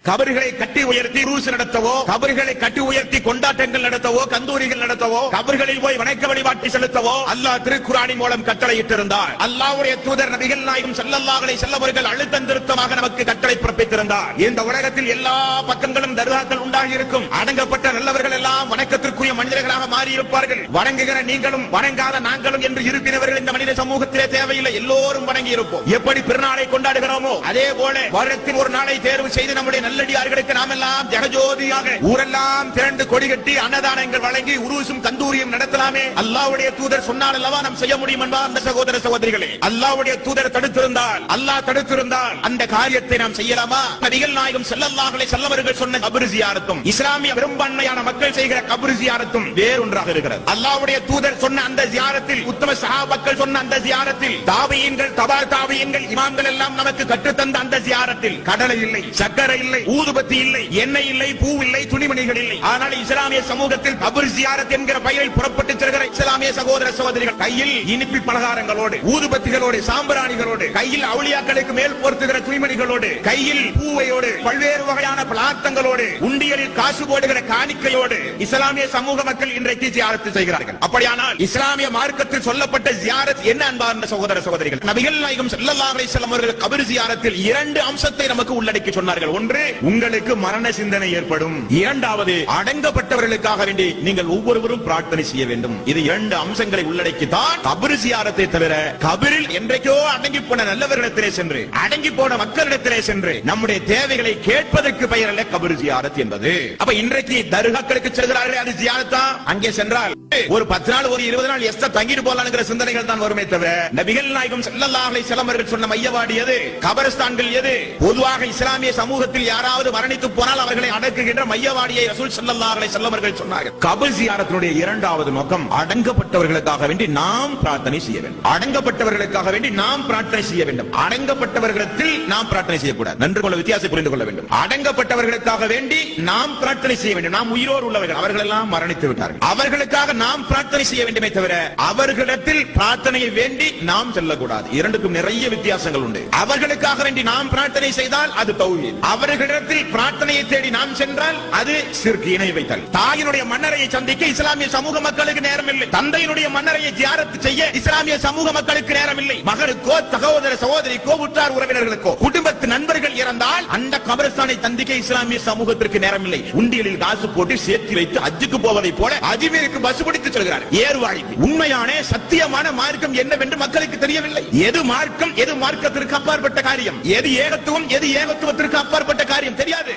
கபர்களை கட்டி உயர்த்தி ரூஸ் நடத்தவோ, கபர்களை கட்டி உயர்த்தி கொண்டாட்டங்கள் நடத்தவோ, கந்தூரிகள் நடத்தவோ, கபர்களில் போய் வணக்க வழிபாட்டை செலுத்தவோ அல்லாஹ் திருக்குர்ஆனின் மூலம் கட்டளையிட்டிருந்தார். அல்லாஹ்வுடைய தூதர் நபிகள் நாயகம் ஸல்லல்லாஹு அலைஹி வஸல்லம் அவர்கள் அழுத்தம் திருத்தமாக நமக்கு கட்டளை பிறப்பித்திருந்தார். இந்த உலகத்தில் எல்லா பக்கங்களும் தர்காக்கள் உண்டாகி இருக்கும். அடங்கப்பட்ட நல்லவர்கள் எல்லாம் வணக்கத்திற்குரிய மனிதர்களாக மாறி இருப்பார்கள். வணங்குகிற நீங்களும் வணங்காத நாங்களும் என்று இருப்பினவர்கள் இந்த மனித சமூகத்திலே தேவையில்லை. எல்லோரும் வணங்கி இருப்போம். எப்படி பெருநாளை கொண்டாடுகிறோமோ அதே போல வருடத்தில் ஒரு நாளை தேர்வு செய்து நம்முடைய நல்லடியார்களுக்கு நாம் எல்லாம் ஜெகஜோதியாக ஊரெல்லாம் திரண்டு கொடி கட்டி அன்னதானங்கள் வழங்கி உருசும் கந்தூரியும் நடத்தலாமே. அல்லாஹ்வுடைய தூதர் சொன்னால் அல்லவா நாம் செய்ய முடியும் என்பா அந்த சகோதர சகோதரிகளே. அல்லாஹ்வுடைய தூதர் தடுத்திருந்தால், அல்லாஹ் தடுத்திருந்தால் அந்த காரியத்தை நாம் செய்யலாமா? நபிகள் நாயகம் ஸல்லல்லாஹு அலைஹி வஸல்லம் அவர்கள் சொன்ன கபர் ஜியாரத்தும் இஸ்லாமிய பெரும்பான்மையான மக்கள் செய்கிற கபர் ஜியாரத்தும் வேறொன்றாக இருக்கிறது. அல்லாஹ்வுடைய தூதர் சொன்ன அந்த ஜியாரத்தில், உத்தம சஹாபாக்கள் சொன்ன அந்த ஜியாரத்தில், தாபியீன்கள், தபா தாபியீன்கள், இமாம்கள் எல்லாம் நமக்கு கற்றுத்தந்த அந்த ஜியாரத்தில் கடலை இல்லை, சக்கரை இல்லை, ஊதுபத்தி இல்லை, எண்ணெய் இல்லை, பூ இல்லை, துணிமணிகள் இல்லை. ஆனால் இஸ்லாமிய சமூகத்தில் கபர் ஜியாரத் என்கிற பெயரில் புறப்பட்டு செல்கிற இஸ்லாமிய சகோதர சகோதரிகள் கையில் இனிப்பி பலகாரங்களோடு, ஊதுபத்திகளோடு, சாம்பிராணிகளோடு, கையில் அவுலியாக்களுக்கு மேல் பொருத்துகிற துணிமணிகளோடு, கையில் பூவையோடு, பல்வேறு வகையான பலார்த்தங்களோடு, உண்டியலில் காசு போடுகிற காணிக்கையோடு இஸ்லாமிய சமூக மக்கள் இன்றைக்கு ஜியாரத் செய்கிறார்கள். அப்படியானால் இஸ்லாமிய மார்க்கத்தில் சொல்லப்பட்ட ஜியாரத் என்ன அன்பார்ந்த சகோதர சகோதரிகள்? நபிகள் நாயகம் ஸல்லல்லாஹு அலைஹி வஸல்லம் அவர்கள் கபர் ஜியாரத்தில் இரண்டு அம்சத்தை நமக்கு உள்ளடக்கி சொன்னார்கள். ஒன்று, உங்களுக்கு மரண சிந்தனை ஏற்படும். இரண்டாவது, அடங்கப்பட்டவர்களுக்காக வேண்டி நீங்கள் ஒவ்வொருவரும் பிரார்த்தனை செய்ய வேண்டும். இது இரண்டு அம்சங்களை உள்ளடக்கித்தான் கபர் ஜியாரத்தை தவிர கபரில் என்றைக்கோ அடங்கி போன நல்லவர்களிடத்திலே சென்று, அடங்கி போன மக்களிடத்திலே சென்று நம்முடைய தேவைகளை கேட்பதற்கு பெயர் அல்ல கபர் ஜியாரத் என்பது. அப்ப இன்றைக்கு தர்காக்களுக்கு செல்கிறார்களே, அது ஜியாரத்தா? அங்கே சென்றால் ஒரு 10 நாள் ஒரு 20 நாள் எஸ்ட தங்கிட்டு போலாம்ங்கிற சிந்தனைகள் தான் வருமே தவிர நபிகள் நாயகம் ஸல்லல்லாஹு அலைஹி வஸல்லம் அவர்கள் சொன்ன மையவாடி எது? கபரஸ்தான்கள் எது? பொதுவாக இஸ்லாமிய சமூகத்தில் யாராவது மரணித்து போனால் அவர்களை அடக்குகின்ற மையவாடியை ரசூல் ஸல்லல்லாஹு அலைஹி வஸல்லம் அவர்கள் சொன்னார்கள். கபர் ஜியாரத்தினுடைய இரண்டாவது நோக்கம், அடங்கப்பட்டவர்களுக்காக வேண்டி நாம் பிரார்த்தனை செய்ய வேண்டும். அடங்கப்பட்டவர்களுக்காக வேண்டி நாம் பிரார்த்தனை செய்ய வேண்டும். அடங்கப்பட்டவர்களிடத்தில் நாம் பிரார்த்தனை செய்யக்கூடாது. நன்று கொள்ள, வித்தியாசத்தை புரிந்து கொள்ள வேண்டும். அடங்கப்பட்டவர்களுக்காக வேண்டி நாம் பிரார்த்தனை செய்ய வேண்டும். நாம் உயிரோடு உள்ளவர்கள், அவர்கள் எல்லாம் மரணித்து விட்டார்கள். அவர்களுக்காக நாம் பிரார்த்தனை செய்ய வேண்டுமே தவிர அவர்களிடத்தில் பிரார்த்தனையை வேண்டி நாம் செல்லக்கூடாது. இரண்டுக்கும் நிறைய வித்தியாசங்கள் உண்டு. அவர்களுக்காக வேண்டி நாம் பிரார்த்தனை செய்தால் அது தௌஹீத். அவர்களிடத்தில் பிரார்த்தனையை தேடி நாம் சென்றால் அது ஷிர்க், இணை வைத்தல். தாயினுடைய மன்னரையை சந்திக்க இஸ்லாமிய சமூக மக்களுக்கு நேரம் இல்லை. தந்தையினுடைய மன்னரையை ஜியாரத் செய்ய இஸ்லாமிய சமூக மக்களுக்கு நேரம் இல்லை. மகனுக்கோ, சகோதர சகோதரிக்கோ, உற்றார் உறவினர்களுக்கோ, குடும்பத்து நண்பர்கள் இறந்தால் அந்த கபரஸ்தானை சந்திக்க இஸ்லாமிய சமூகத்திற்கு நேரம் இல்லை. உண்டியலில் காசு போட்டு சேர்த்து வைத்து ஹஜ்ஜுக்கு போவதை போல அஜ்மீருக்கு பஸ் பிடித்து செல்கிறார் ஏர்வாடிக்கு. உண்மையான சத்தியமான மார்க்கம் என்னவென்று மக்களுக்கு தெரியவில்லை. எது மார்க்கம், எது மார்க்கத்திற்கு அப்பாற்பட்ட காரியம், எது ஏகத்துவம், எது ஏகத்துவத்திற்கு அப்பாற்பட்ட காரியம் தெரியாது.